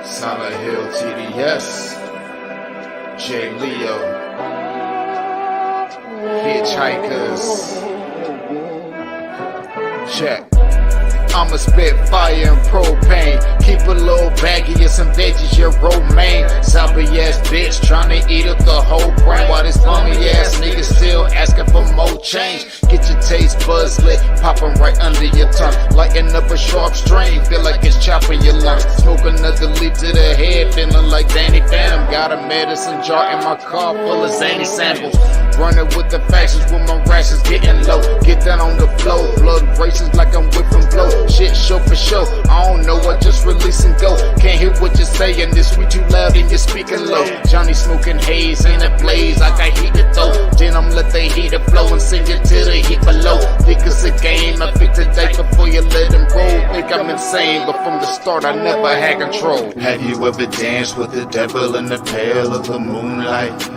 Solid Hill TDS, J. Leo, Hitchhikers, check. I'ma spit fire and propane. Keep a little baggie of some veggies, your romaine. Zombie ass bitch tryna eat up the whole brain. While this bummy ass nigga still asking for more change. Get your taste buds lit, popping right under your tongue. Lighting up a sharp strain, feel like it's chopping your lungs. Smoke another leaf to the head, feeling like Danny Phantom. Got a medicine jar in my car full of zany samples. Running with the factions with my rations getting low. Get down on the flow, blood races like I'm whipping blow. Shit show for show, I don't know, I just release and go. Can't hear what you're saying, this sweet too loud and you're speaking low. Johnny smoking haze in a blaze, I got heat it though. Then I'm let the heater flow and send it to the heat below. Think it's a game, I pick the day before you let him roll. Think I'm insane, but from the start I never had control. Have you ever danced with the devil in the pale of the moonlight?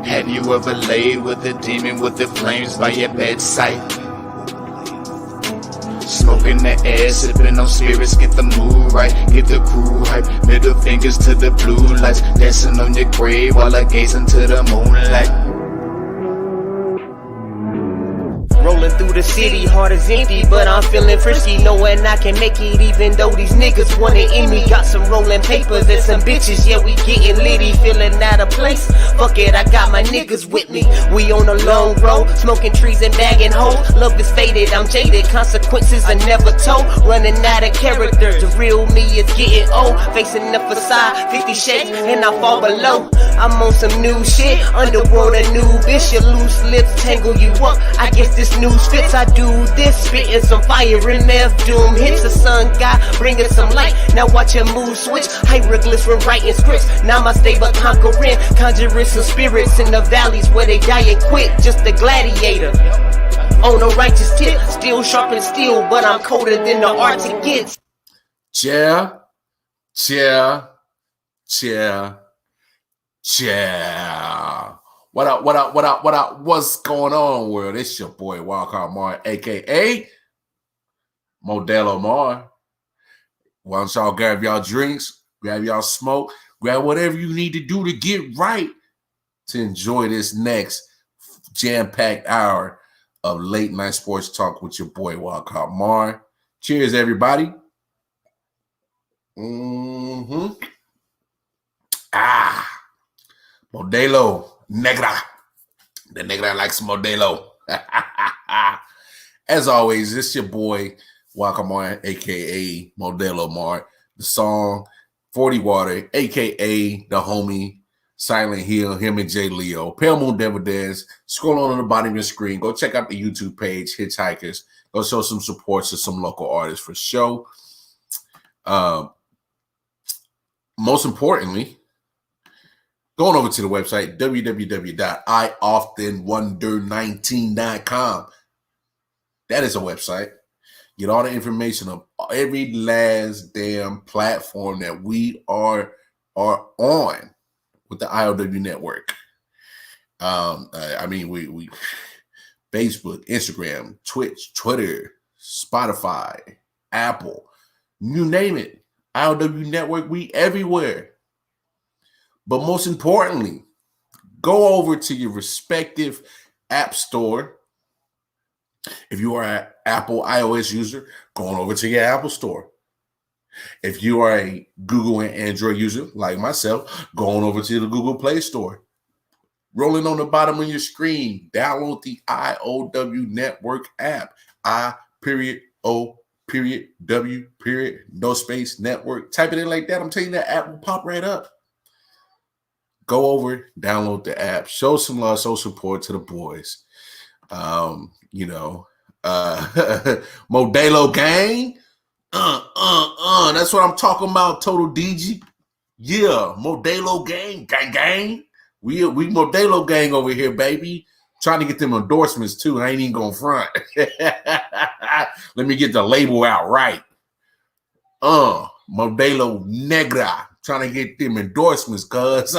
Have you ever laid with a demon with the flames by your bedside? Smoking the air, sipping on spirits, get the mood right, get the crew hype. Middle fingers to the blue lights, dancing on your grave while I gaze into the moonlight. Rolling through the city, heart is empty, but I'm feeling frisky, knowing I can make it even though these niggas wanna end me. Got some rolling papers and some bitches, yeah, we getting litty, feeling out of place. Fuck it, I got my niggas with me. We on a long road, smoking trees and bagging hoes. Love is faded, I'm jaded, consequences are never told. Running out of character, the real me is getting old. Facing the facade, 50 shades, and I fall below. I'm on some new shit, underworld a new bitch. Your loose lips tangle you up, I guess this news fits. I do this, spitting some fire in F doom hits. The sun god bringing some light, now watch your mood switch. Hieroglyphs when writing scripts, namaste but conquering. Conjuring some spirits in the valleys where they die and quit. Just a gladiator on a righteous tip, still sharp and steel, but I'm colder than the Arctic gets. Yeah. What up? What's going on, world? It's your boy Wildcard Mar, aka Modelo Mar. Why don't y'all grab y'all drinks, grab y'all smoke, grab whatever you need to do to get right to enjoy this next jam-packed hour of late night sports talk with your boy Wildcard Mar. Cheers, everybody. Modelo Negra. The Negra likes Modelo. As always, it's your boy, Waka Mar, a.k.a. Modelo Mar. The song, 40 Water, a.k.a. the homie, Silent Hill, him and J. Leo. Pale Moon Devil Dance. Scroll on the bottom of your screen. Go check out the YouTube page, Hitchhikers. Go show some support to some local artists for show. Most importantly, going over to the website, www.ioftenwonder19.com. That is a website. Get all the information of every last damn platform that we are on with the I.O.W. network. We Facebook, Instagram, Twitch, Twitter, Spotify, Apple, you name it. I.O.W. network, we everywhere. But most importantly, go over to your respective app store. If you are an Apple iOS user, going over to your Apple store. If you are a Google and Android user like myself, going over to the Google Play Store. Rolling on the bottom of your screen, download the I.O.W. network app. I.O.W. no space network. Type it in like that. I'm telling you that app will pop right up. Go over, download the app, show some love, show support to the boys. Modelo gang. That's what I'm talking about, Total DG. Yeah, Modelo gang. We Modelo gang over here, baby. Trying to get them endorsements too. I ain't even gonna front. Let me get the label out right. Modelo Negra. Trying to get them endorsements, cuz.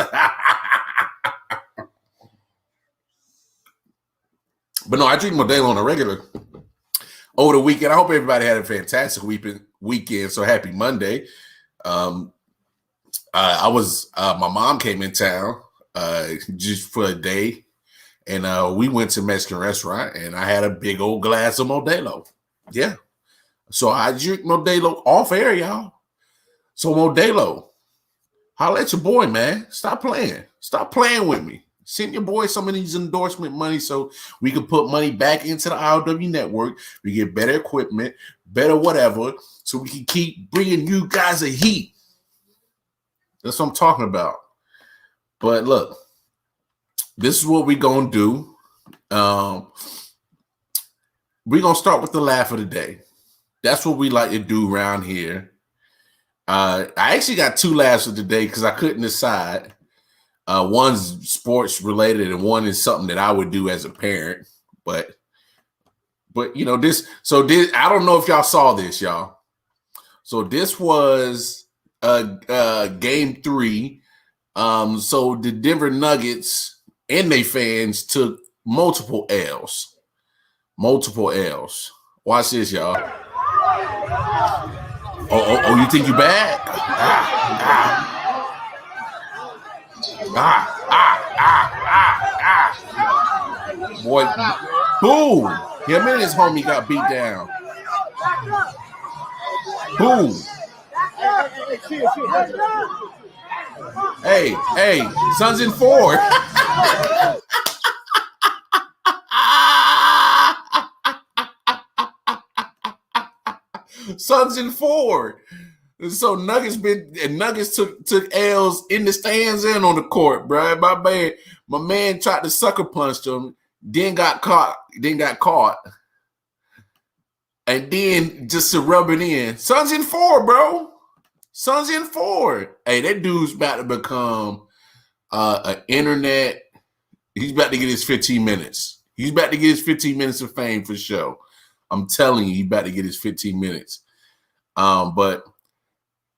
But no, I drink Modelo on a regular. over the weekend. I hope everybody had a fantastic weekend. So happy Monday. I was my mom came in town just for a day, and we went to a Mexican restaurant, and I had a big old glass of Modelo. Yeah. So I drink Modelo off air, y'all. So Modelo, holla at your boy, man. Stop playing. Stop playing with me. Send your boy some of these endorsement money so we can put money back into the I.O.W network. We get better equipment, better whatever, so we can keep bringing you guys a heat. That's what I'm talking about. But look, this is what we're going to do. We're going to start with the laugh of the day. That's what we like to do around here. I actually got two laughs of the day because I couldn't decide. One's sports related and one is something that I would do as a parent. But you know, I don't know if y'all saw this, y'all. So this was game 3. So the Denver Nuggets and their fans took multiple L's. Watch this, y'all. Oh, you think you bad? Boy, boom. Him and his homie got beat down. Boom. Hey, Suns in 4. Suns in 4. So Nuggets took L's in the stands and on the court, bro. My man tried to sucker punch them, then got caught, and then just to rub it in. Suns in 4, bro. Suns in 4. Hey, that dude's about to become an internet. He's about to get his 15 minutes. He's about to get his 15 minutes of fame for sure. I'm telling you, he's about to get his 15 minutes. But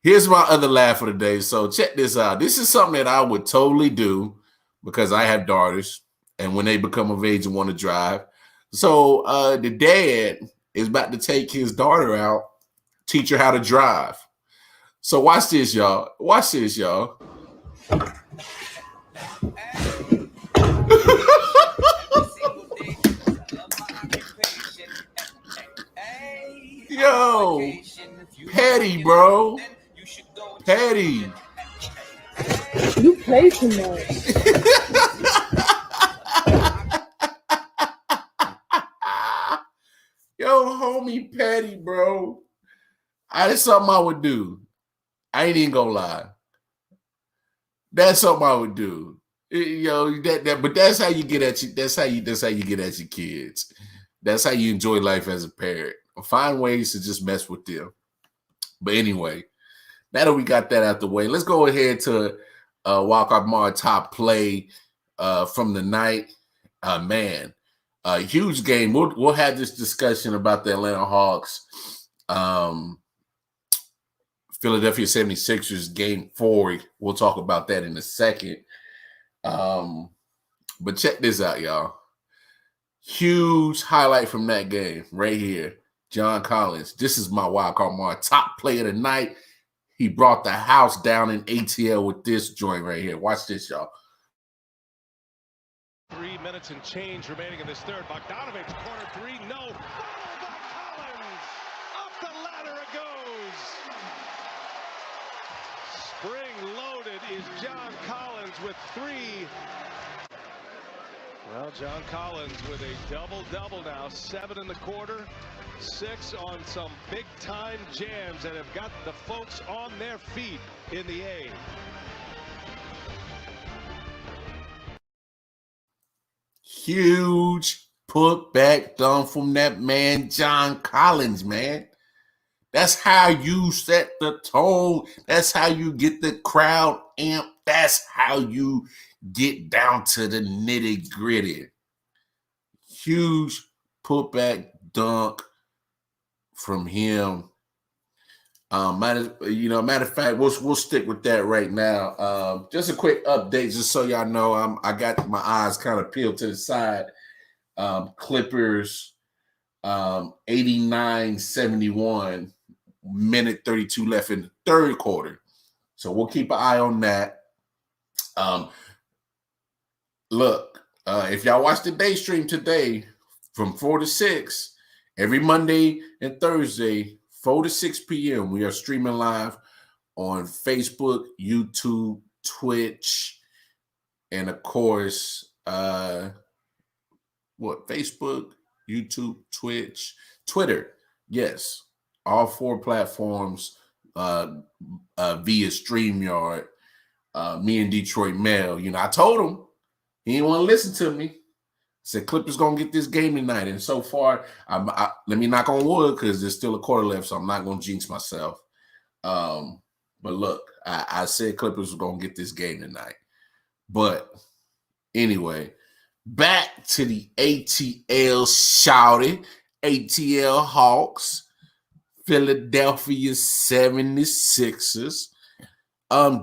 here's my other laugh of the day. So check this out. This is something that I would totally do because I have daughters, and when they become of age and want to drive. So the dad is about to take his daughter out, teach her how to drive. So watch this, y'all. Yo, petty, bro. Petty. You play too much. Yo, homie, petty, bro. That's something I would do. I ain't even gonna lie. That's something I would do. But that's how you get at you. That's how you get at your kids. That's how you enjoy life as a parent. Find ways to just mess with them. But anyway, now that we got that out the way, let's go ahead to Walk-Up top play from the night. Huge game. We'll have this discussion about the Atlanta Hawks, Philadelphia 76ers game 4. We'll talk about that in a second. But check this out, y'all. Huge highlight from that game right here. John Collins. This is my Walk-Up top play of the night. He brought the house down in ATL with this joint right here. Watch this, y'all. 3 minutes and change remaining in this third. Bogdanovich, corner 3, no. Oh, by Collins! Up the ladder it goes! Spring loaded is John Collins with 3. Well, John Collins with a double-double now. 7 in the quarter, 6 on some big-time jams that have got the folks on their feet in the A. Huge put-back dunk from that man, John Collins, man. That's how you set the tone. That's how you get the crowd amped. That's how you get down to the nitty-gritty. Huge put-back dunk from him. Matter of fact, we'll stick with that right now. Just a quick update, just so y'all know, I got my eyes kind of peeled to the side. Clippers 89-71, minute 32 left in the third quarter. So we'll keep an eye on that. Look, if y'all watch the day stream today from 4 to 6, every Monday and Thursday, 4 to 6 p.m., we are streaming live on Facebook, YouTube, Twitch, and of course, Facebook, YouTube, Twitch, Twitter. Yes, all 4 platforms via StreamYard. Me and Detroit Mail. I told him he didn't want to listen to me. I said Clippers gonna get this game tonight, and so far, let me knock on wood because there's still a quarter left, so I'm not gonna jinx myself. But look, I said Clippers were gonna get this game tonight. But anyway, back to the ATL shouting, ATL Hawks, Philadelphia 76ers.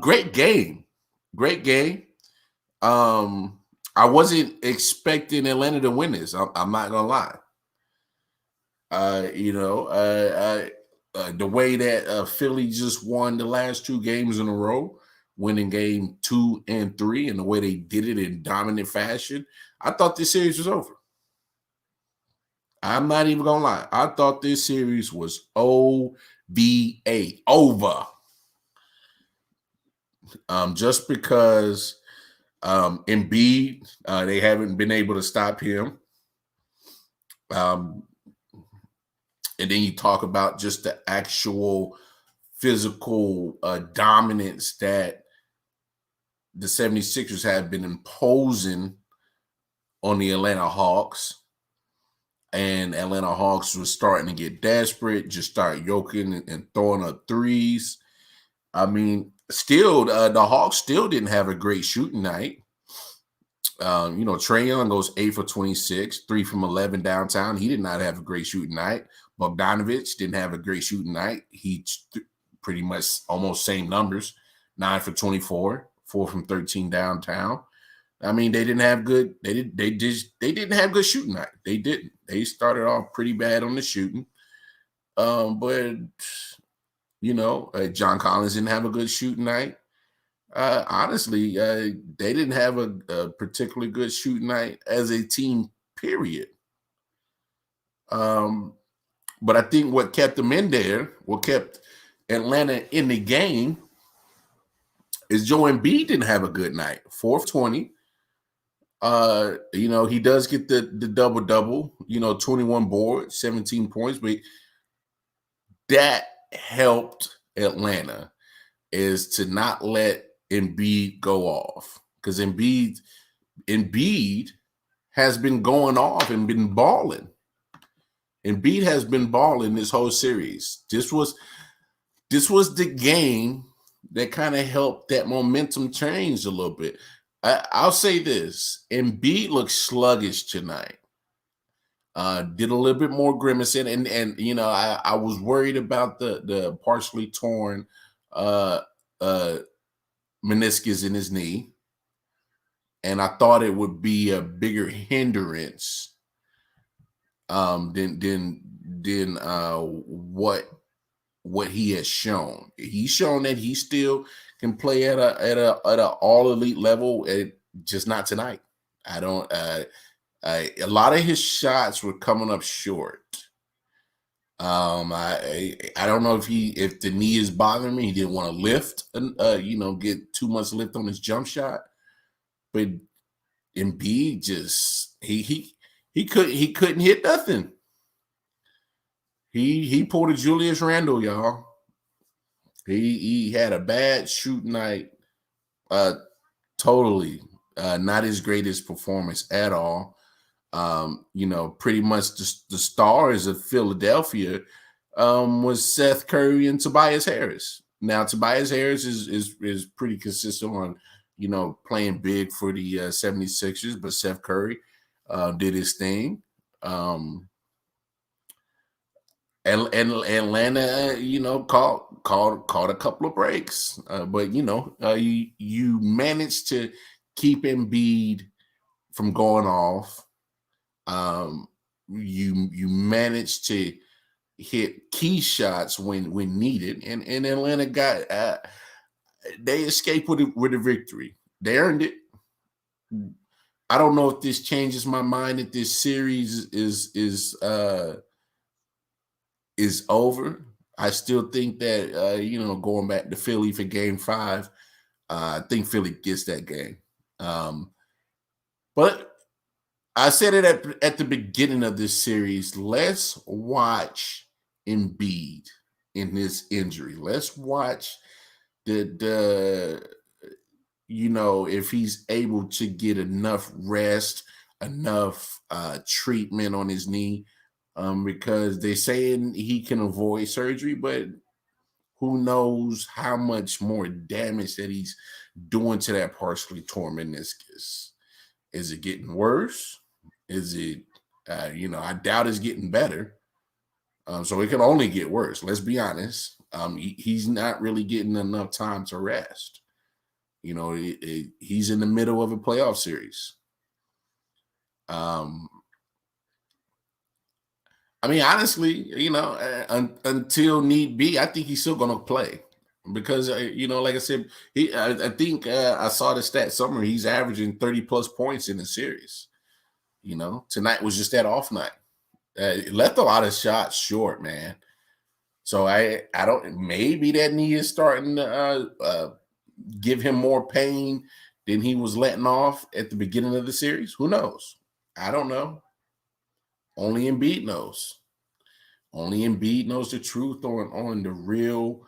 Great game. I wasn't expecting Atlanta to win this. I'm not gonna lie. The way that Philly just won the last 2 games in a row, winning game 2 and 3, and the way they did it in dominant fashion, I thought this series was over. I'm not even gonna lie. I thought this series was over. Just because Embiid, they haven't been able to stop him. And then you talk about just the actual physical dominance that the 76ers have been imposing on the Atlanta Hawks. And Atlanta Hawks was starting to get desperate, just start yoking and throwing up threes. I mean, still, the Hawks still didn't have a great shooting night. Trae Young goes 8 for 26, 3 from 11 downtown. He did not have a great shooting night. Bogdanovich didn't have a great shooting night. He pretty much almost same numbers, 9 for 24, 4 from 13 downtown. I mean, they didn't have good. They didn't have good shooting night. They didn't. They started off pretty bad on the shooting. But John Collins didn't have a good shooting night. Honestly, they didn't have a particularly good shooting night as a team, period. But I think what kept them in there, what kept Atlanta in the game, is Joe Embiid didn't have a good night. 4 of 20. He does get the double-double, 21 boards, 17 points, but that helped Atlanta is to not let Embiid go off, because Embiid has been going off and been balling. Embiid has been balling this whole series. This was the game that kind of helped that momentum change a little bit. I'll say this: Embiid looked sluggish tonight. Did a little bit more grimacing, and I was worried about the partially torn meniscus in his knee, and I thought it would be a bigger hindrance than what he has shown. He's shown that he still can play at a all elite level, just not tonight. A lot of his shots were coming up short. I don't know if the knee is bothering me. He didn't want to lift, get too much lift on his jump shot. But Embiid just he couldn't hit nothing. He pulled a Julius Randle, y'all. He had a bad shoot night. Totally not his greatest performance at all. Pretty much the stars of Philadelphia was Seth Curry and Tobias Harris. Now, Tobias Harris is pretty consistent on, playing big for the 76ers, but Seth Curry did his thing. And Atlanta, caught a couple of breaks, but you managed to keep Embiid from going off. you manage to hit key shots when needed, and Atlanta got they escaped with a victory. They earned it. I don't know if this changes my mind that this series is over. I still think that going back to Philly for Game 5, I think Philly gets that game. But I said it at the beginning of this series. Let's watch Embiid in his injury. Let's watch if he's able to get enough rest, enough treatment on his knee, because they're saying he can avoid surgery, but who knows how much more damage that he's doing to that partially torn meniscus. Is it getting worse? Is it, I doubt it's getting better. So it can only get worse. Let's be honest. He's not really getting enough time to rest. He's in the middle of a playoff series. Honestly, until need be, I think he's still going to play because, like I said, I think I saw the stat somewhere. He's averaging 30 plus points in the series. Tonight was just that off night. It left a lot of shots short, man. So I don't. Maybe that knee is starting to give him more pain than he was letting off at the beginning of the series. Who knows? I don't know. Only Embiid knows. Only Embiid knows the truth on the real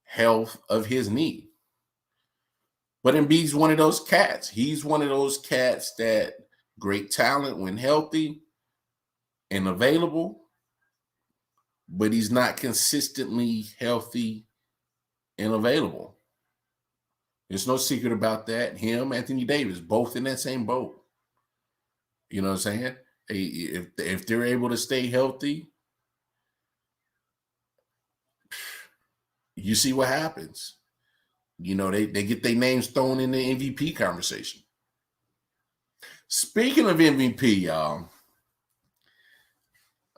health of his knee. But Embiid's one of those cats. He's one of those cats that great talent when healthy and available, but he's not consistently healthy and available. There's no secret about that. Him, Anthony Davis, both in that same boat. You know what I'm saying? If they're able to stay healthy, you see what happens. They get their names thrown in the MVP conversation. Speaking of MVP, y'all,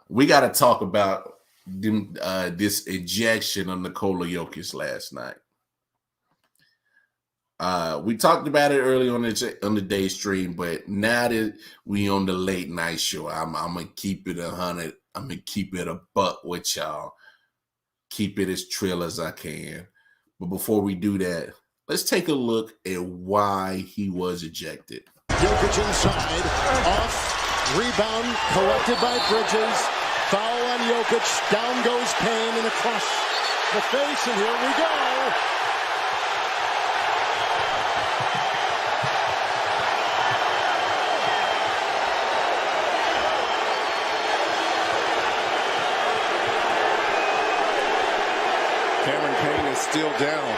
we got to talk about this ejection of Nikola Jokic last night. We talked about it early on the day stream, but now that we on the late night show, I'm gonna keep it 100. I'm gonna keep it a buck with y'all. Keep it as trill as I can. But before we do that, let's take a look at why he was ejected. Jokic inside, off, rebound, collected by Bridges, foul on Jokic, down goes Payne and across the face, and here we go. Cameron Payne is still down.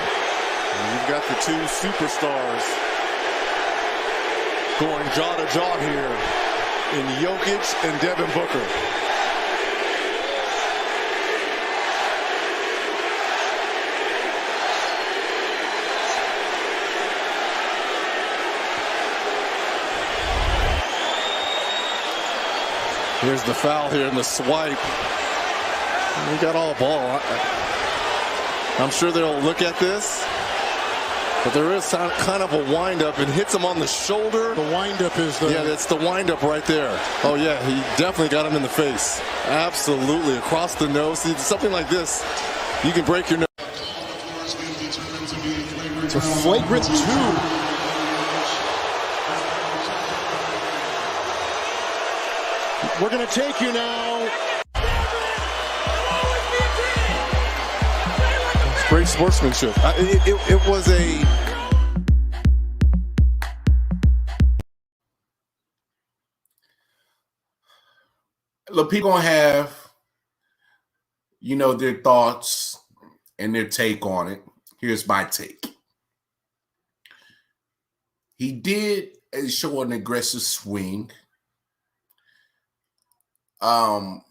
And you've got the two superstars going jaw to jaw here in Jokic and Devin Booker. Here's the foul here in the swipe. We got all ball. I'm sure they'll look at this, but there is kind of a windup and hits him on the shoulder. The windup is the... Yeah, that's the windup right there. Oh, yeah, he definitely got him in the face. Absolutely, across the nose. See, something like this, you can break your nose. It's a flagrant 2. We're going to take you now. Great sportsmanship. It was a... Look, people gonna have, their thoughts and their take on it. Here's my take. He did show an aggressive swing. But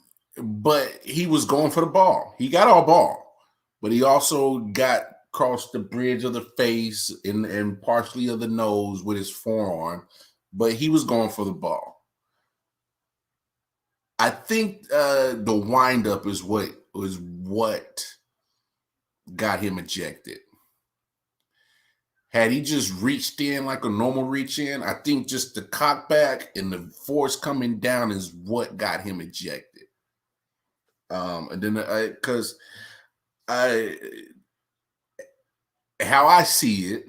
he was going for the ball. He got all ball. But he also got across the bridge of the face and partially of the nose with his forearm. But he was going for the ball. I think the windup is what got him ejected. Had he just reached in like a normal reach in, I think just the cock back and the force coming down is what got him ejected. And then because how I see it,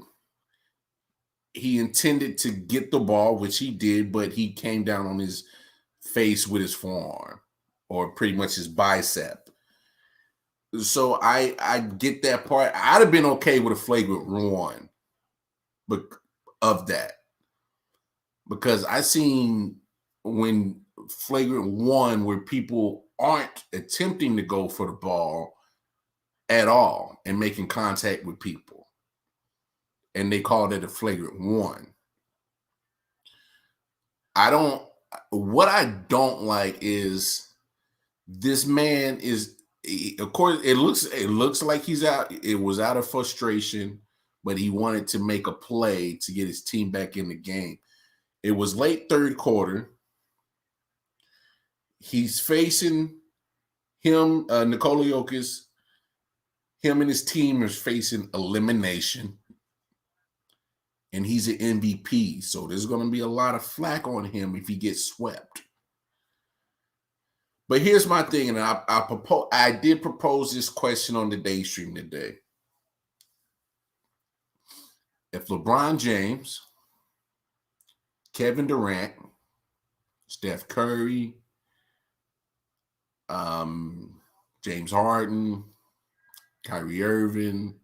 he intended to get the ball, which he did, but he came down on his face with his forearm, or pretty much his bicep. So I get that part. I'd have been okay with a flagrant one, but of that, because I seen when flagrant one where people aren't attempting to go for the ball at all and making contact with people, and they called it a flagrant one. What I don't like is this man is, of course, it looks like he's out. It was out of frustration, but he wanted to make a play to get his team back in the game. It was late third quarter. He's facing him, Nikola Jokic. Him and his team are facing elimination, and he's an MVP. So there's going to be a lot of flack on him if he gets swept. But here's my thing, and I did propose this question on the day stream today. If LeBron James, Kevin Durant, Steph Curry, James Harden, Kyrie Irving,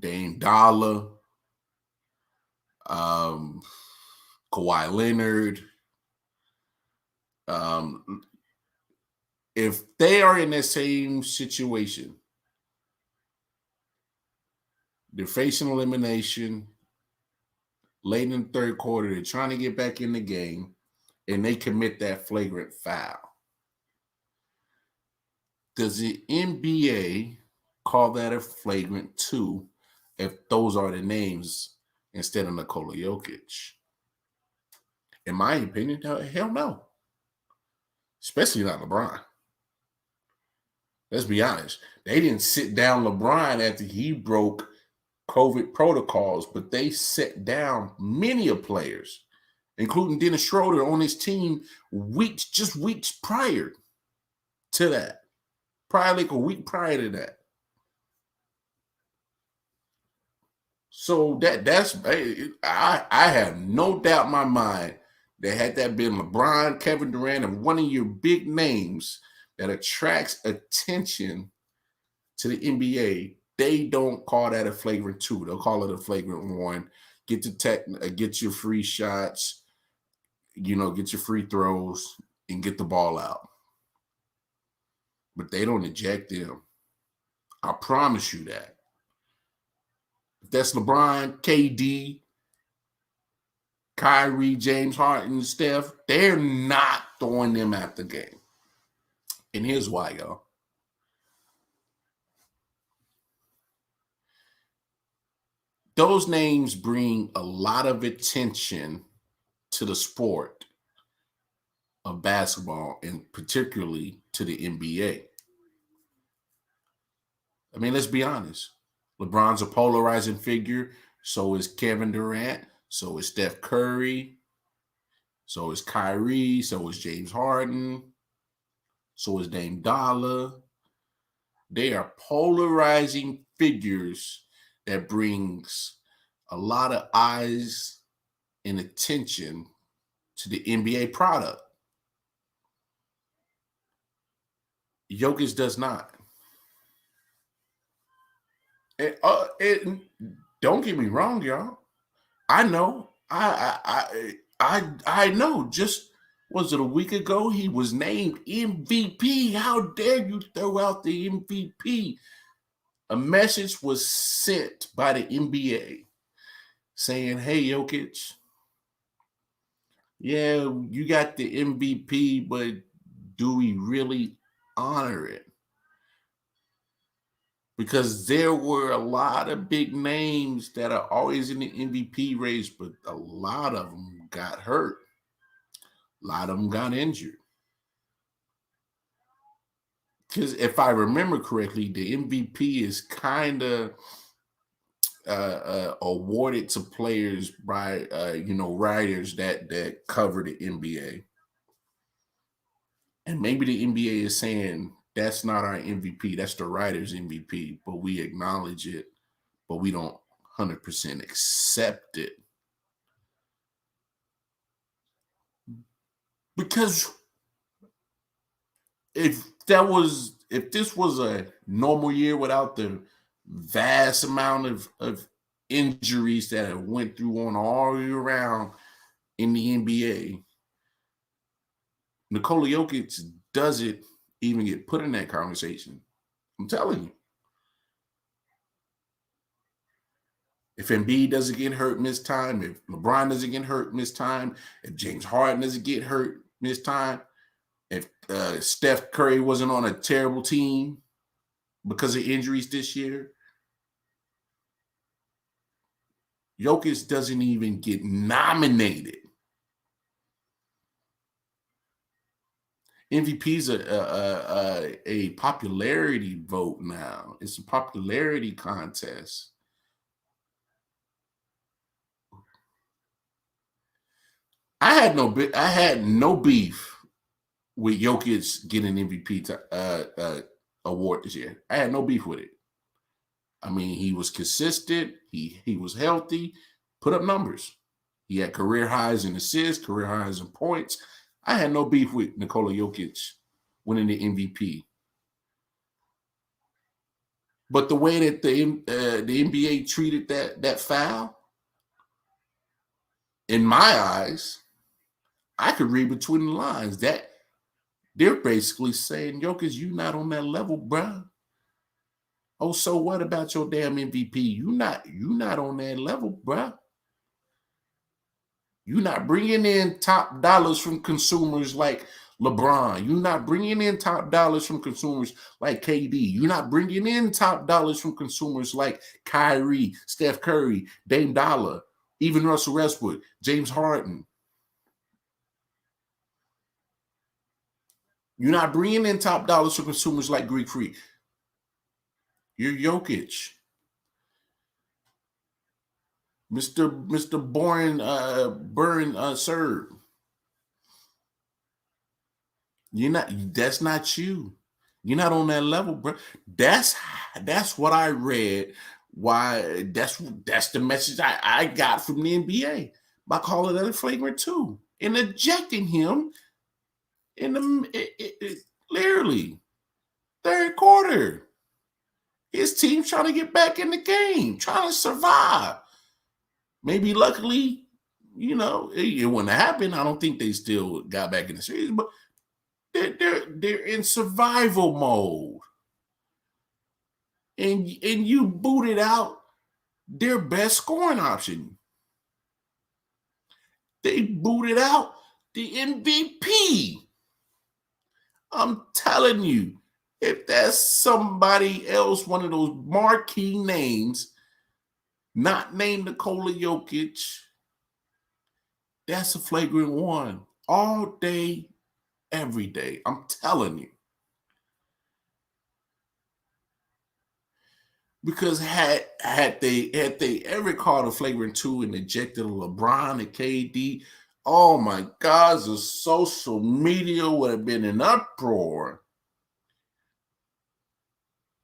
Dame Dollar, Kawhi Leonard, if they are in that same situation, they're facing elimination late in the third quarter, they're trying to get back in the game, and they commit that flagrant foul. Does the NBA call that a flagrant 2 if those are the names instead of Nikola Jokic? In my opinion, hell no. Especially not LeBron. Let's be honest. They didn't sit down LeBron after he broke COVID protocols, but they set down many of players, including Dennis Schroeder on his team weeks prior to that. Probably like a week prior to that. So that's I have no doubt in my mind that had that been LeBron, Kevin Durant, and one of your big names that attracts attention to the NBA, they don't call that a flagrant 2. They'll call it a flagrant 1. Get your free shots, get your free throws, and get the ball out. But they don't eject them. I promise you that. If that's LeBron, KD, Kyrie, James Harden, Steph, they're not throwing them at the game. And here's why, y'all. Those names bring a lot of attention to the sport of basketball, and particularly to the NBA. I mean, let's be honest. LeBron's a polarizing figure. So is Kevin Durant. So is Steph Curry. So is Kyrie. So is James Harden. So is Dame Dollar. They are polarizing figures that brings a lot of eyes and attention to the NBA product. Jokic does not. Don't get me wrong, y'all. I know. I know. Just was it a week ago? He was named MVP. How dare you throw out the MVP? A message was sent by the NBA saying, "Hey, Jokic, yeah, you got the MVP, but do we really honor it?" Because there were a lot of big names that are always in the MVP race, but a lot of them got hurt. A lot of them got injured. because if I remember correctly, the MVP is kind of awarded to players by writers that cover the NBA. And maybe the NBA is saying that's not our MVP, that's the writer's MVP, but we acknowledge it, but we don't 100% accept it. Because if this was a normal year without the vast amount of injuries that have went through on all year round in the NBA, Nikola Jokic doesn't even get put in that conversation. I'm telling you. If Embiid doesn't get hurt, miss time, if LeBron doesn't get hurt, miss time, if James Harden doesn't get hurt, miss time, if Steph Curry wasn't on a terrible team because of injuries this year, Jokic doesn't even get nominated. MVP is a popularity vote now. It's a popularity contest. I had no beef with Jokic getting MVP award this year. I had no beef with it. I mean, he was consistent. He was healthy, put up numbers. He had career highs in assists, career highs in points. I had no beef with Nikola Jokic winning the MVP. But the way that the NBA treated that foul, in my eyes, I could read between the lines that they're basically saying, Jokic, you not on that level, bruh. Oh, so what about your damn MVP? You not on that level, bruh. You're not bringing in top dollars from consumers like LeBron. You're not bringing in top dollars from consumers like KD. You're not bringing in top dollars from consumers like Kyrie, Steph Curry, Dame Dollar, even Russell Westbrook, James Harden. You're not bringing in top dollars from consumers like Greek Freak. You're Jokic. Mr. Burn Serve. That's not you. You're not on that level, bro. That's what I read. Why that's the message I got from the NBA by calling that a flagrant 2 and ejecting him in the literally third quarter. His team's trying to get back in the game, trying to survive. Maybe luckily, it wouldn't have happened. I don't think they still got back in the series, but they're in survival mode. And you booted out their best scoring option. They booted out the MVP. I'm telling you, if that's somebody else, one of those marquee names, not named Nikola Jokic, that's a flagrant 1 all day, every day. I'm telling you. Because had they ever called a flagrant 2 and ejected LeBron and KD, oh my God, the social media would have been in uproar.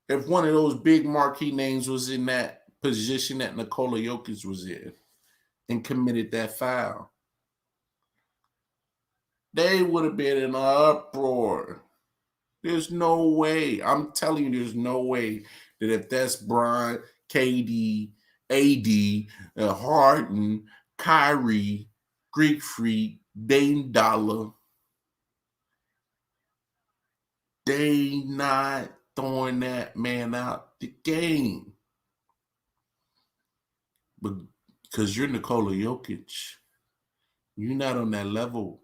If one of those big marquee names was in that position that Nikola Jokic was in and committed that foul, they would have been in an uproar. There's no way. I'm telling you, there's no way that if that's Bron, KD, AD, Harden, Kyrie, Greek Freak, Dame Dollar, they not throwing that man out the game. But because you're Nikola Jokic, you're not on that level.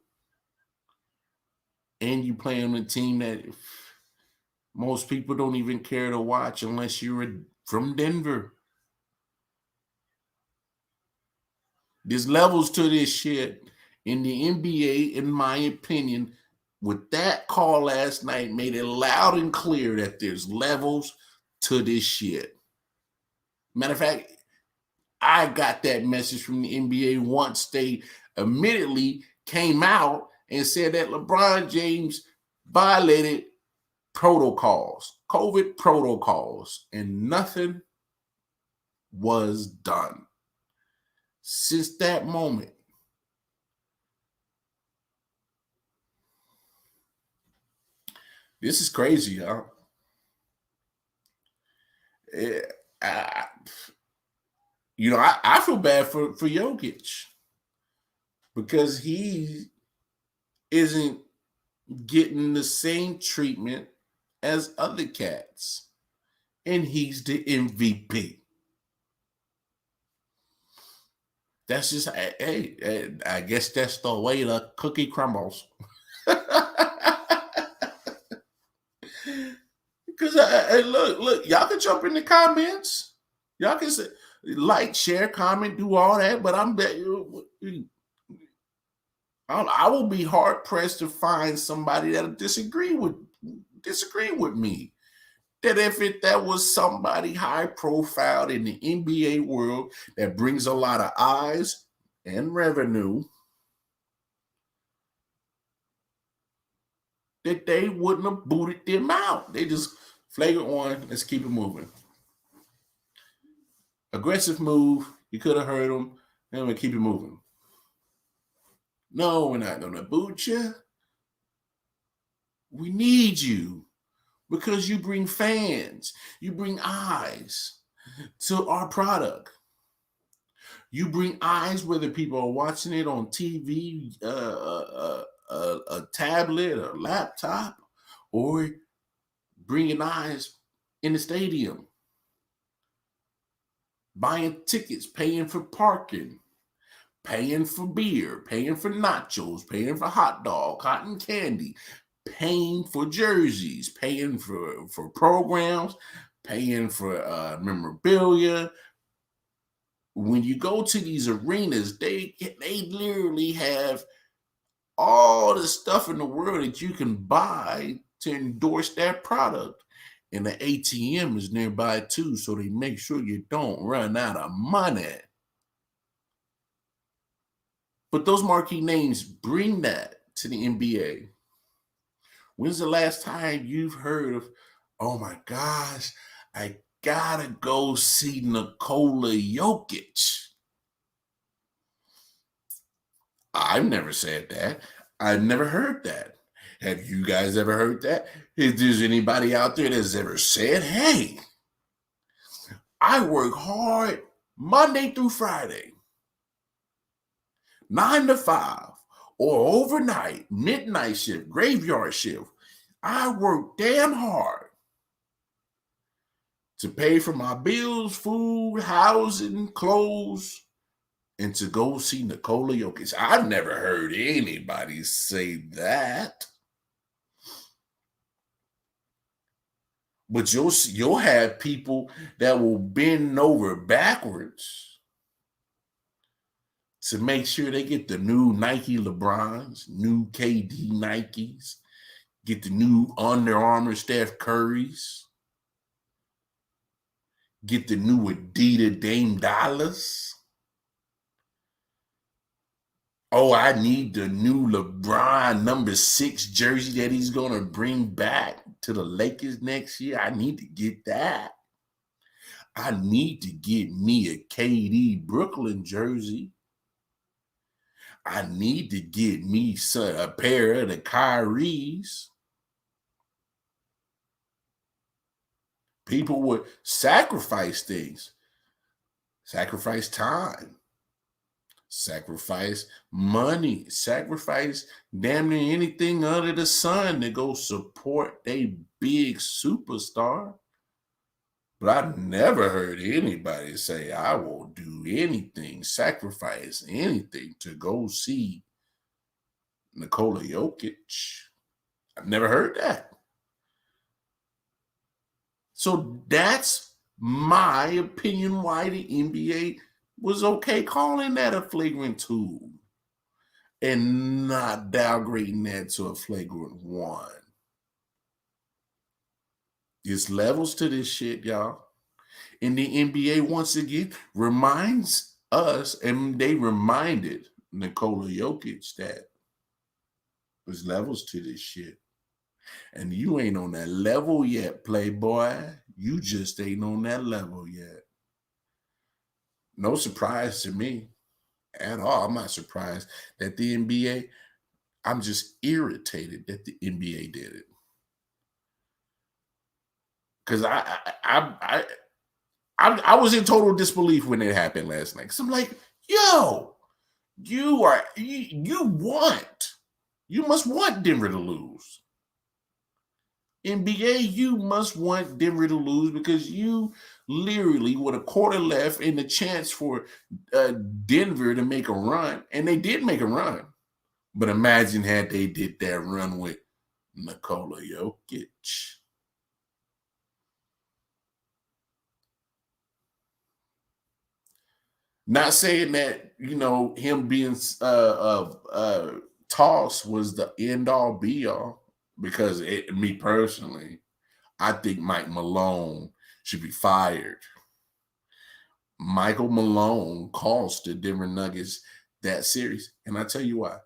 And you play on a team that most people don't even care to watch unless you're from Denver. There's levels to this shit. In the NBA, in my opinion, with that call last night made it loud and clear that there's levels to this shit. Matter of fact, I got that message from the NBA once they immediately came out and said that LeBron James violated protocols, COVID protocols, and nothing was done. Since that moment, this is crazy, y'all. I feel bad for Jokic because he isn't getting the same treatment as other cats, and he's the MVP. That's just, hey, I guess that's the way the cookie crumbles. Because look, y'all can jump in the comments. Y'all can say, like, share, comment, do all that. But I will be hard pressed to find somebody that'll disagree with me. That if that was somebody high profile in the NBA world that brings a lot of eyes and revenue, that they wouldn't have booted them out. They just flagrant one. Let's keep it moving. Aggressive move. You could have heard them. And we keep it moving. No, we're not going to boot you. We need you because you bring fans. You bring eyes to our product. You bring eyes whether people are watching it on TV, a tablet, a laptop, or bringing eyes in the stadium, buying tickets, paying for parking, paying for beer, paying for nachos, paying for hot dog, cotton candy, paying for jerseys, paying for programs, paying for memorabilia. When you go to these arenas, they literally have all the stuff in the world that you can buy to endorse that product. And the ATM is nearby too, so they make sure you don't run out of money. But those marquee names bring that to the NBA. When's the last time you've heard of, oh my gosh, I gotta go see Nikola Jokic? I've never said that. I've never heard that. Have you guys ever heard that? If there's anybody out there that's ever said, hey, I work hard Monday through Friday, 9 to 5, or overnight, midnight shift, graveyard shift. I work damn hard to pay for my bills, food, housing, clothes, and to go see Nikola Jokic. I've never heard anybody say that. But you'll have people that will bend over backwards to make sure they get the new Nike LeBrons, new KD Nikes, get the new Under Armour Steph Currys, get the new Adidas Dame Dollars. Oh, I need the new LeBron number 6 jersey that he's going to bring back to the Lakers next year. I need to get that. I need to get me a KD Brooklyn jersey. I need to get me a pair of the Kyries. People would sacrifice things, sacrifice time, sacrifice money, sacrifice damn near anything under the sun to go support a big superstar. But I've never heard anybody say, I will do anything, sacrifice anything to go see Nikola Jokic. I've never heard that. So that's my opinion why the NBA was okay calling that a flagrant 2. and not downgrading that to a flagrant 1. There's levels to this shit, y'all. And the NBA, once again, reminds us, and they reminded Nikola Jokic that there's levels to this shit. And you ain't on that level yet, playboy. You just ain't on that level yet. No surprise to me at all. I'm not surprised that the NBA, I'm just irritated that the NBA did it. Because I was in total disbelief when it happened last night. Because I'm like, yo, you must want Denver to lose. NBA, you must want Denver to lose because you literally, with a quarter left and the chance for Denver to make a run, and they did make a run. But imagine had they did that run with Nikola Jokic. Not saying that, him being tossed was the end all be all, because me personally, I think Mike Malone should be fired. Michael Malone cost the Denver Nuggets that series, and I tell you why.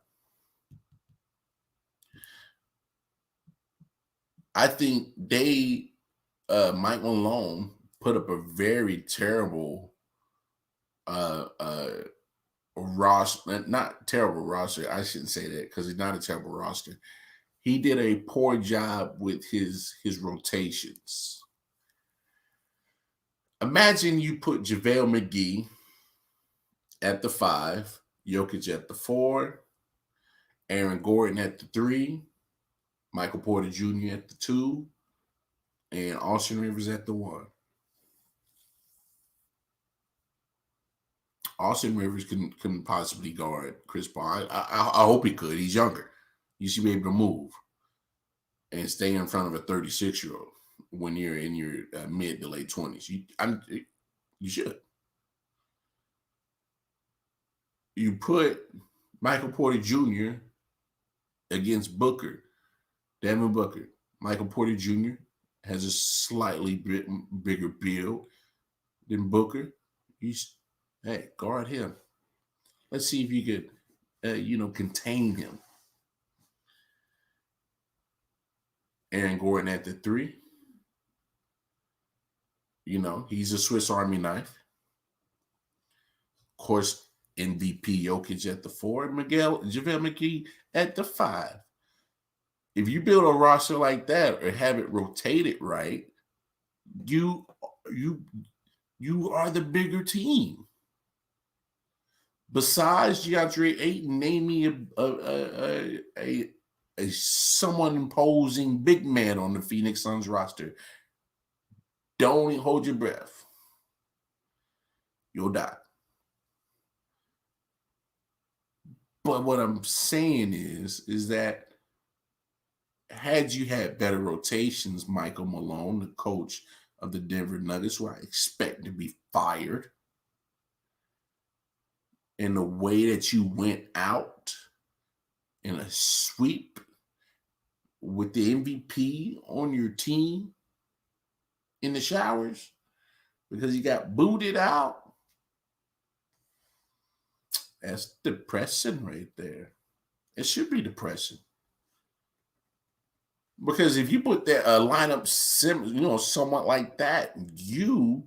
I think Mike Malone put up a very terrible roster, not terrible roster. I shouldn't say that because he's not a terrible roster. He did a poor job with his rotations. Imagine you put JaVale McGee at the 5, Jokic at the 4, Aaron Gordon at the 3, Michael Porter Jr. at the 2, and Austin Rivers at the 1. Austin Rivers couldn't possibly guard Chris Paul. I hope he could. He's younger. You should be able to move and stay in front of a 36-year-old when you're in your mid to late 20s. You should. You put Michael Porter Jr. against Booker, Devin Booker. Michael Porter Jr. has a slightly bigger build than Booker. Hey, guard him. Let's see if you could, contain him. Aaron Gordon at the 3. He's a Swiss Army knife. Of course, MVP Jokic at the 4. JaVale McGee at the 5. If you build a roster like that or have it rotated right, you are the bigger team. Besides DeAndre Ayton, name me a somewhat imposing big man on the Phoenix Suns roster. Don't hold your breath. You'll die. But what I'm saying is that had you had better rotations, Michael Malone, the coach of the Denver Nuggets, who I expect to be fired, and the way that you went out in a sweep with the MVP on your team in the showers because you got booted out, that's depressing right there. It should be depressing. Because if you put that lineup somewhat like that, you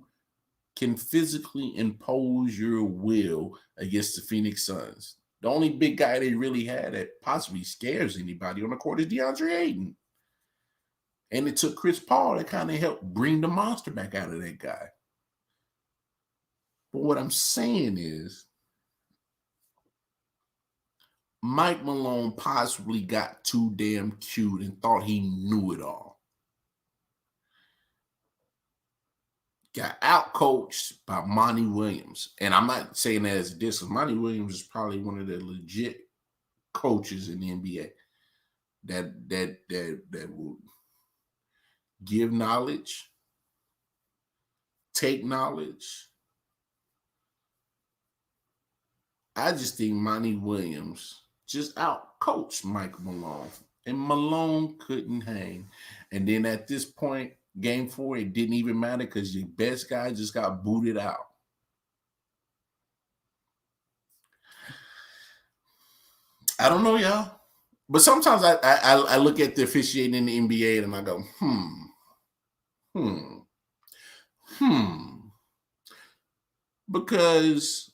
can physically impose your will against the Phoenix Suns. The only big guy they really had that possibly scares anybody on the court is DeAndre Ayton. And it took Chris Paul to kind of help bring the monster back out of that guy. But what I'm saying is, Mike Malone possibly got too damn cute and thought he knew it all. Got outcoached by Monty Williams. And I'm not saying that as a diss. Monty Williams is probably one of the legit coaches in the NBA that will give knowledge, take knowledge. I just think Monty Williams just out coached Mike Malone. And Malone couldn't hang. And then at this point, game 4, it didn't even matter because your best guy just got booted out. I don't know, y'all. But sometimes I look at the officiating in the NBA and I go, because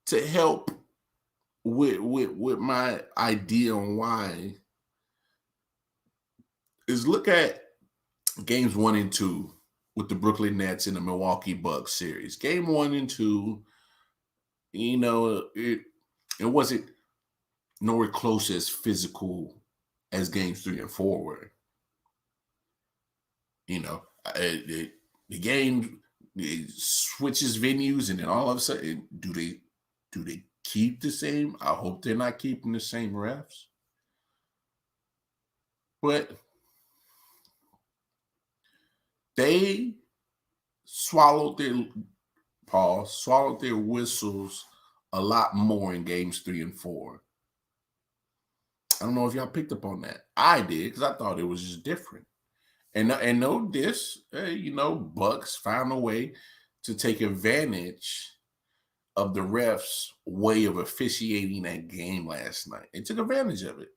to help with my idea on why is look at games 1 and 2 with the Brooklyn Nets and the Milwaukee Bucks series. Game 1 and 2, it wasn't nowhere close as physical as games 3 and 4 were. The game it switches venues, and then all of a sudden, do they keep the same? I hope they're not keeping the same refs. But they swallowed their whistles a lot more in games 3 and 4. I don't know if y'all picked up on that. I did, because I thought it was just different. And no diss, Bucks found a way to take advantage of the refs' way of officiating that game last night. They took advantage of it.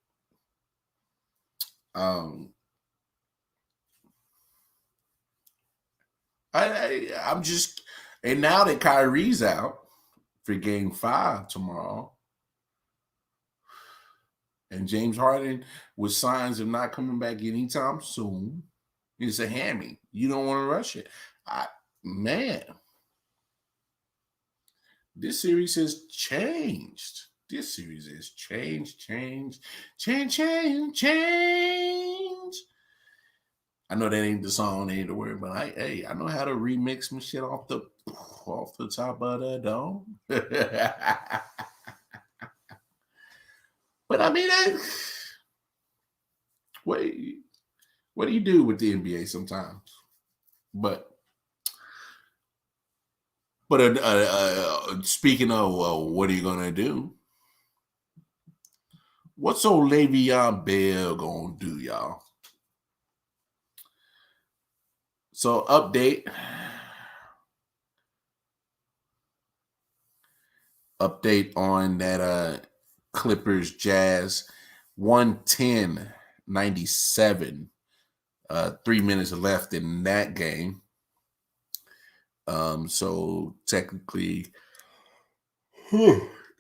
I'm just, and now that Kyrie's out for game 5 tomorrow, and James Harden with signs of not coming back anytime soon, it's a hammy. You don't want to rush it. Man, this series has changed. This series has changed. I know that ain't the song, ain't the word, but I know how to remix some shit off the top of the dome. But I mean, what do you do with the NBA sometimes? But speaking of what are you gonna do? What's old Le'Veon Bell gonna do, y'all? So update on that Clippers Jazz 110-97. 3 minutes left in that game. So technically,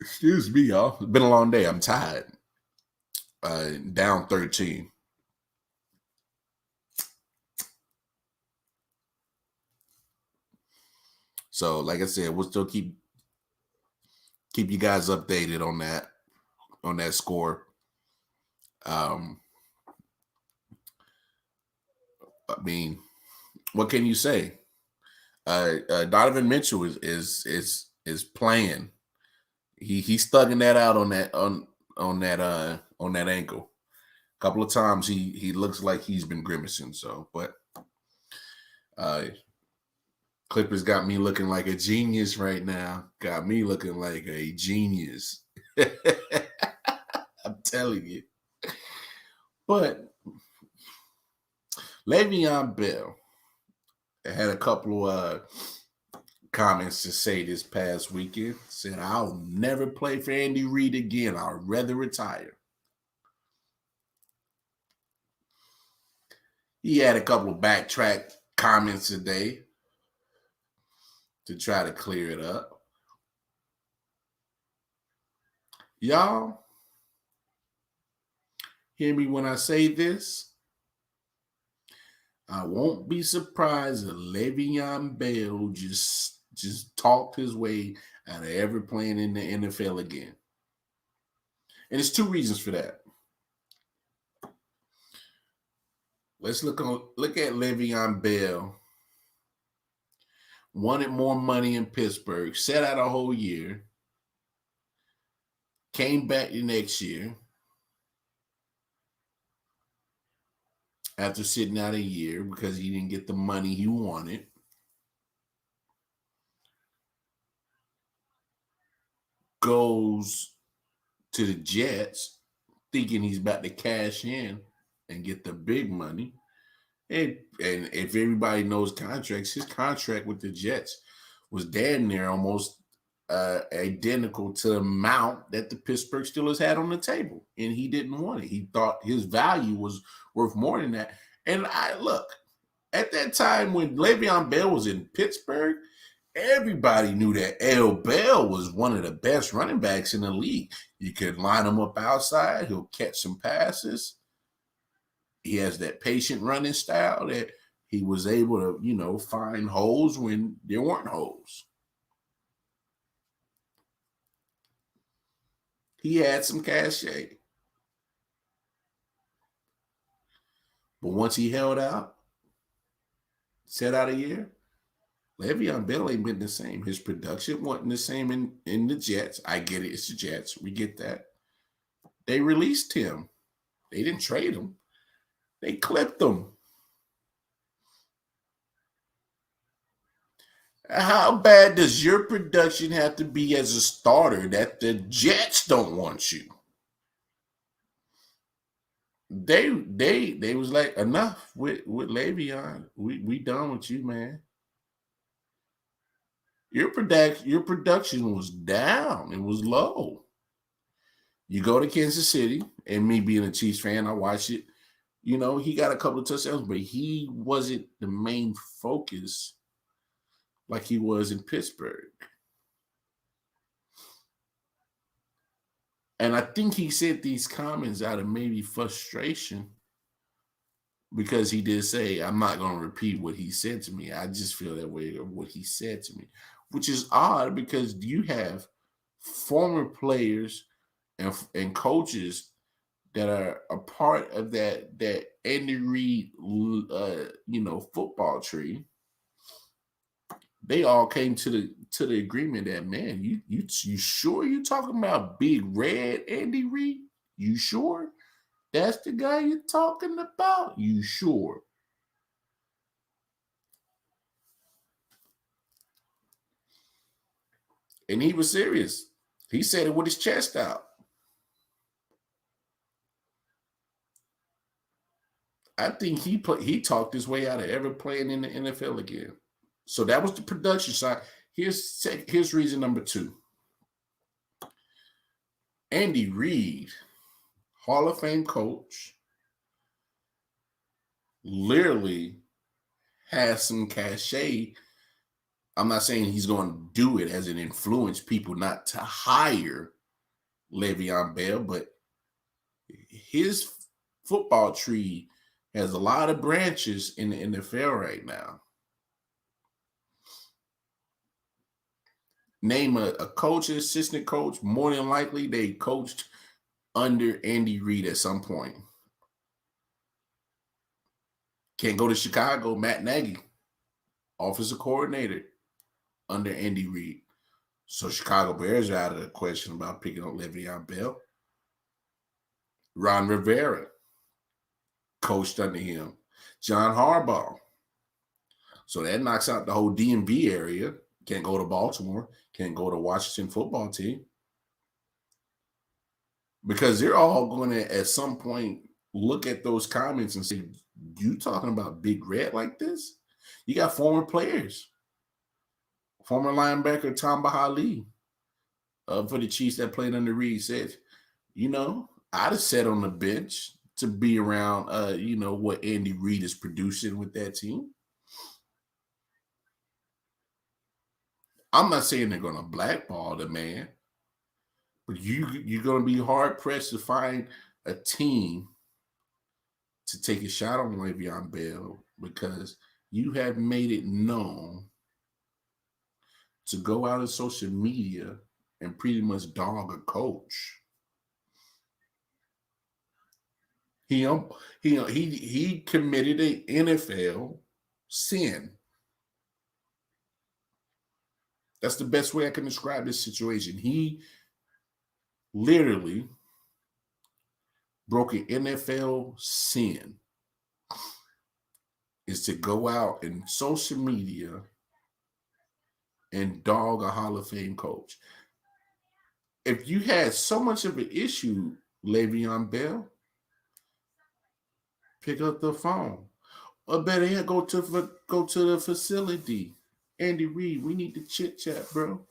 excuse me, y'all. It's been a long day. I'm tired. Down 13. So, like I said, we'll still keep you guys updated on that score. I mean, what can you say? Donovan Mitchell is playing. He's thugging that out on that ankle. A couple of times he looks like he's been grimacing. So, but Clippers got me looking like a genius right now. Got me looking like a genius. I'm telling you. But Le'Veon Bell had a couple of comments to say this past weekend. Said, I'll never play for Andy Reid again. I'd rather retire. He had a couple of backtrack comments today to try to clear it up. Y'all, hear me when I say this. I won't be surprised if Le'Veon Bell just talked his way out of ever playing in the NFL again. And there's 2 reasons for that. Let's look at Le'Veon Bell. Wanted more money in Pittsburgh, sat out a whole year, came back the next year after sitting out a year because he didn't get the money he wanted. Goes to the Jets, thinking he's about to cash in and get the big money. And if everybody knows contracts, his contract with the Jets was damn near almost identical to the amount that the Pittsburgh Steelers had on the table, and he didn't want it. He thought his value was worth more than that. And I look, at that time when Le'Veon Bell was in Pittsburgh, everybody knew that I.O.W was one of the best running backs in the league. You could line him up outside, he'll catch some passes. He has that patient running style that he was able to, find holes when there weren't holes. He had some cachet. But once he held out, set out a year, Le'Veon Bell ain't been the same. His production wasn't the same in the Jets. I get it. It's the Jets. We get that. They released him. They didn't trade him. They clipped him. How bad does your production have to be as a starter that the Jets don't want you? They was like, enough with Le'Veon. We done with you, man. Your production was down. It was low. You go to Kansas City, and me being a Chiefs fan, I watched it. He got a couple of touchdowns, but he wasn't the main focus like he was in Pittsburgh. And I think he said these comments out of maybe frustration, because he did say, I'm not going to repeat what he said to me. I just feel that way of what he said to me, which is odd because you have former players and coaches that are a part of that Andy Reid, football tree. They all came to the agreement that, man, you sure you talking about Big Red Andy Reid? You sure that's the guy you're talking about? You sure? And he was serious. He said it with his chest out. I think he talked his way out of ever playing in the NFL again. So that was the production side. Here's reason number 2. Andy Reid, Hall of Fame coach, literally has some cachet. I'm not saying he's going to do it as an influence people not to hire Le'Veon Bell, but his football tree has a lot of branches in the NFL right now. Name a coach, an assistant coach, more than likely they coached under Andy Reid at some point. Can't go to Chicago, Matt Nagy, offensive coordinator under Andy Reid. So Chicago Bears are out of the question about picking up Le'Veon Bell. Ron Rivera coached under him. John Harbaugh. So that knocks out the whole DMV area. Can't go to Baltimore. Can't go to Washington football team. Because they're all going to, at some point, look at those comments and say, you talking about Big Red like this? You got former players. Former linebacker Tom Bahali for the Chiefs that played under Reid said, I'd have sat on the bench to be around, what Andy Reid is producing with that team. I'm not saying they're going to blackball the man, but you're going to be hard-pressed to find a team to take a shot on Le'Veon Bell because you have made it known to go out on social media and pretty much dog a coach. He committed an NFL sin. That's the best way I can describe this situation. He literally broke an NFL sin, is to go out in social media and dog a Hall of Fame coach. if you had so much of an issue, Le'Veon Bell, pick up the phone. Or better yet, go to the facility. Andy Reid, we need to chit chat, bro.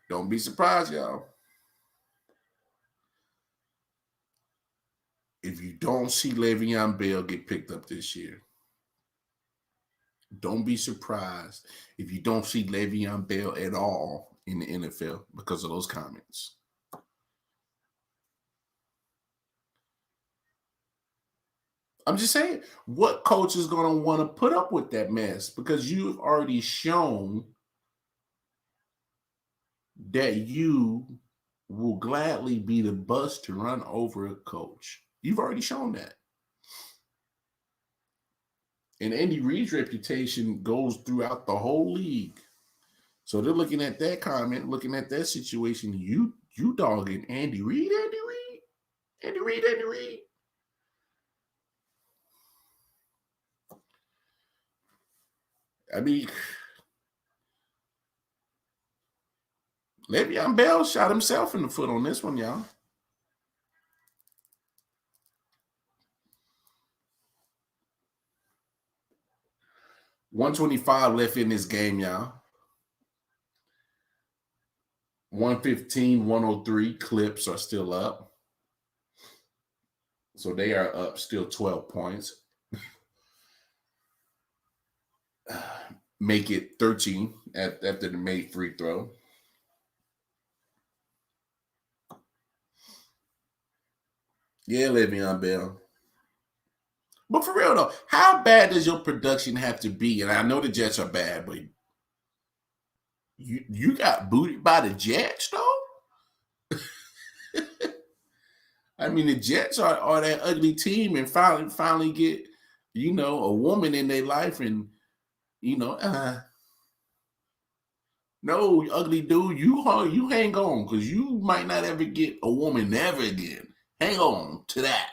Don't be surprised, y'all. If you don't see Le'Veon Bell get picked up this year, don't be surprised if you don't see Le'Veon Bell at all in the NFL because of those comments. I'm just saying, what coach is going to want to put up with that mess? Because you've already shown that you will gladly be the bus to run over a coach. You've already shown that. And Andy Reid's reputation goes throughout the whole league. So they're looking at that comment, looking at that situation. You dogging Andy Reid. I mean, Le'Veon Bell shot himself in the foot on this one, y'all. $125 left in this game, y'all. 115, 103 clips are still up. So they are up still 12 points. Make it 13 after the made free throw. Yeah, Le'Veon Bell. But for real though, how bad does your production have to be? And I know the Jets are bad, but you got booted by the Jets though? I mean, the Jets are that ugly team and finally get, a woman in their life and, no, ugly dude, you hang on because you might not ever get a woman ever again. Hang on to that.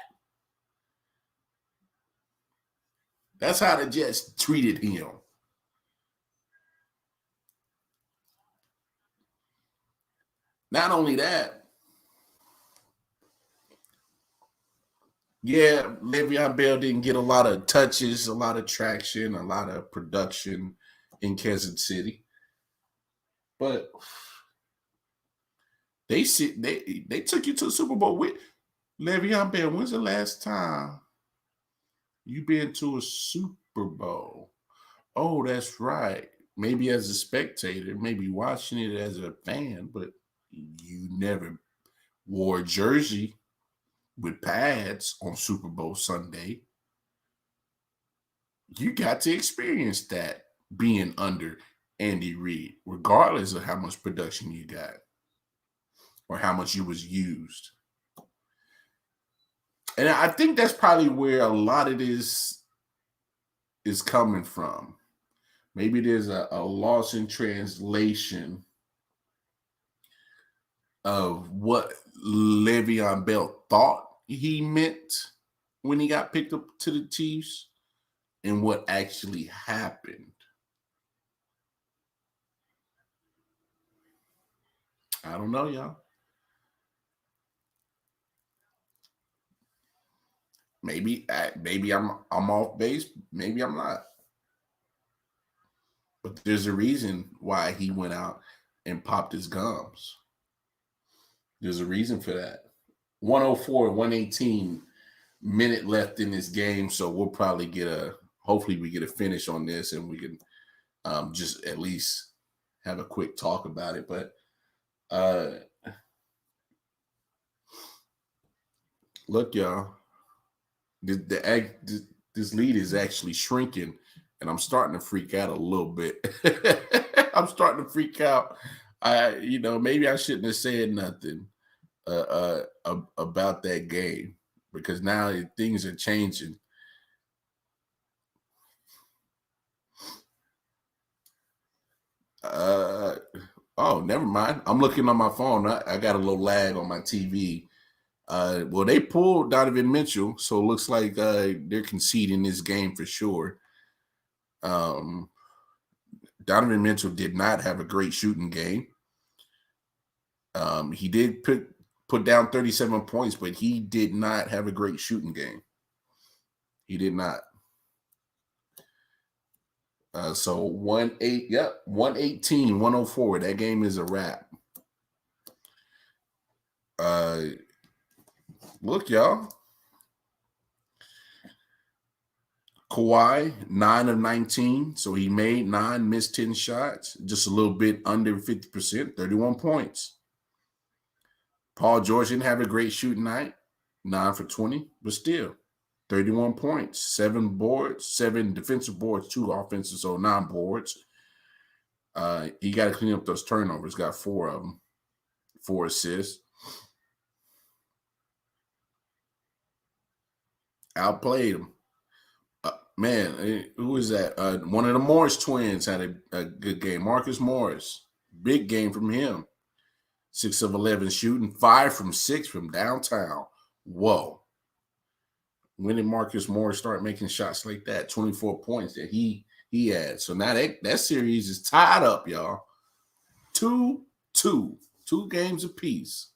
That's how the Jets treated him. Not only that, yeah, Le'Veon Bell didn't get a lot of touches, a lot of traction, a lot of production in Kansas City. But they took you to the Super Bowl with Le'Veon Bell. When's the last time you been to a Super Bowl? Oh, that's right. Maybe as a spectator, maybe watching it as a fan, but you never wore a jersey with pads on Super Bowl Sunday. You got to experience that being under Andy Reid, regardless of how much production you got or how much you was used. And I think that's probably where a lot of this is coming from. Maybe there's a loss in translation of what Le'Veon Bell thought he meant when he got picked up to the Chiefs and what actually happened. I don't know, y'all. Maybe I'm off base. Maybe I'm not. But there's a reason why he went out and popped his gums. There's a reason for that. 104, 118 minute left in this game, so we'll probably hopefully we get a finish on this and we can just at least have a quick talk about it. But look, y'all, this lead is actually shrinking, and I'm starting to freak out a little bit. I'm starting to freak out. Maybe I shouldn't have said nothing about that game because now things are changing. Oh, never mind. I'm looking on my phone. I got a little lag on my TV. Well, they pulled Donovan Mitchell, so it looks like they're conceding this game for sure. Donovan Mitchell did not have a great shooting game. He did put down 37 points, but he did not have a great shooting game. He did not. So 118, 104. That game is a wrap. Look, y'all. Kawhi, 9 of 19. So he made 9, missed 10 shots. Just a little bit under 50%, 31 points. Paul George didn't have a great shooting night, 9 for 20, but still 31 points, 7 boards, 7 defensive boards, 2 offensive, so 9 boards. He got to clean up those turnovers, got 4 of them, 4 assists. Outplayed him. Man, who is that? One of the Morris twins had a good game. Marcus Morris, big game from him. 6 of 11 shooting, 5 from 6 from downtown. Whoa. When did Marcus Morris start making shots like that? 24 points that he had. So now that series is tied up, y'all. 2-2. 2 games apiece.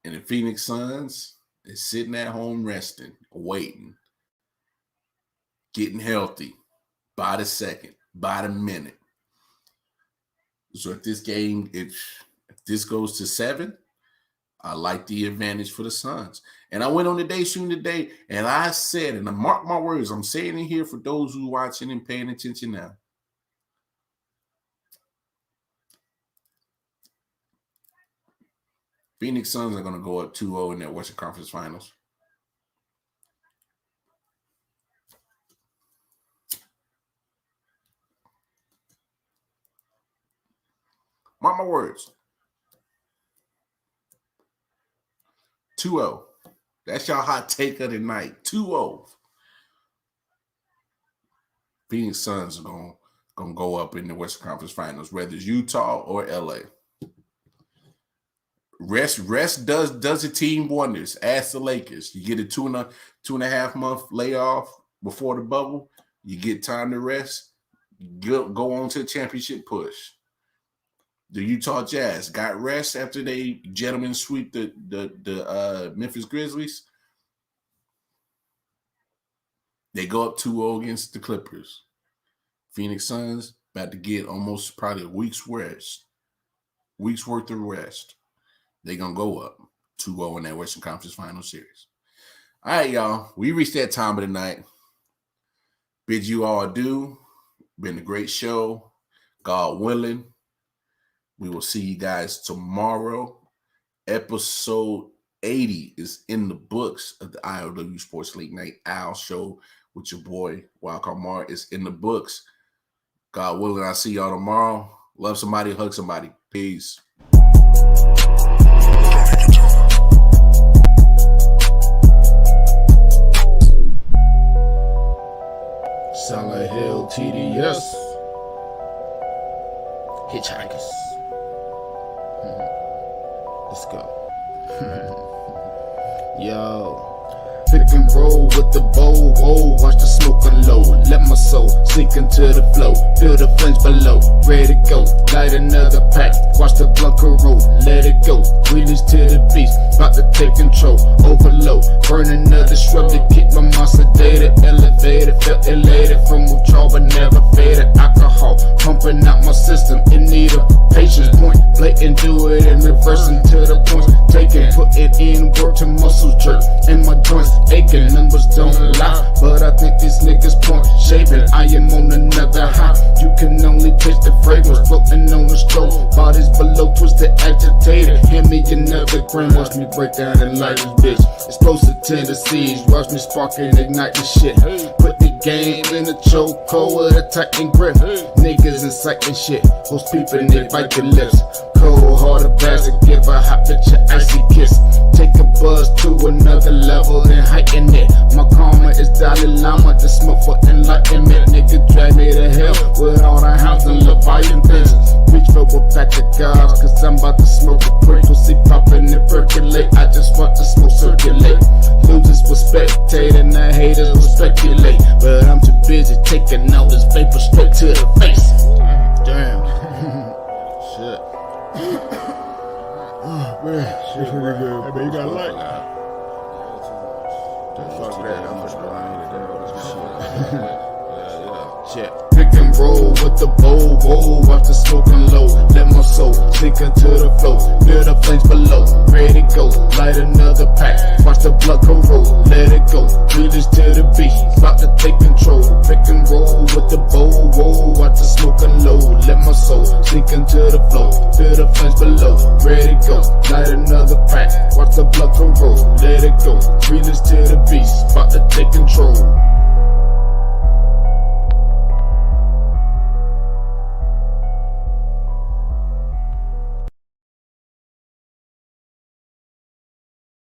And the Phoenix Suns is sitting at home resting, waiting, getting healthy by the second, by the minute. So if this game, if this goes to 7, I like the advantage for the Suns. And I went on the day shooting today, and I said, and I mark my words, I'm saying it here for those who are watching and paying attention now. Phoenix Suns are going to go up 2-0 in their Western Conference Finals. Mark my words. 2-0. That's y'all hot take of the night. 2-0. Phoenix Suns are going to go up in the Western Conference Finals, whether it's Utah or LA. Rest does a team wonders. Ask the Lakers. You get a 2.5 month layoff before the bubble. You get time to rest. Go on to the championship push. The Utah Jazz got rest after they gentlemen sweep the Memphis Grizzlies. They go up 2-0 against the Clippers. Phoenix Suns about to get almost probably a week's worth of rest. They're going to go up 2-0 in that Western Conference Final Series. All right, y'all. We reached that time of the night. Bid you all adieu. Been a great show. God willing. We will see you guys tomorrow. Episode 80 is in the books of the I.O.W. Sports Late Night Owl Show with your boy, Wildcard Mar. It's in the books. God willing, I'll see y'all tomorrow. Love somebody, hug somebody. Peace. Solid Hill TDS. Hitchhikers. Let's go. Yo. Pick and roll with the bow, whoa, watch the smoke unload. Let my soul sink into the flow, feel the flames below, ready to go. Light another pack, watch the blunt corrode, let it go. Release to the beast, about to take control, overload. Burn another shrub to keep my mind sedated, elevated, felt elated from withdrawal but never faded. Alcohol pumping out my system in need of patience. Point blatant, do it in reverse until the points taken. Put it in work to muscles jerk and my joints aching. Numbers don't lie, but I think these niggas point shaving. I am on another high. You can only taste the fragrance floating on the stroke. Bodies below, twisted, agitated. Hand me another grain, watch me break down and light this bitch. Explosive tendencies, watch me spark and ignite the shit. Put the game in a chokehold with a tight grip. Niggas inciting shit, hoes peeping, they bite your lips. Cold hearted bastard, give a hot bitch an icy kiss. Take a buzz to another level, then heighten it. My karma is Dalai Lama, the smoke for enlightenment. Nigga drag me to hell with all the hounds and Leviathan things. Reach for a pack of gobs, cause I'm about to smoke a crinkle. See poppin' and percolate, I just want the smoke circulate. Losers will spectate and the haters will speculate, but I'm too busy taking all this vapor straight to the face. Damn. Shit. Man, shit pretty good. Hey, man, you got a light? Fuck that, I'm shit. Pick and roll with the bowl, watch the smoking low. Let my soul sink into the flow. Feel the flames below, ready to go. Light another pack, watch the blood corrode. Let it go, feel this to the beat, about to take control. Pick and roll with the bowl, watch the smoking low. Let my soul sink into the flow. Feel the flames below, ready to go. Light another pack, watch the blood corrode. Let it go, feel this to the beat, about to take control.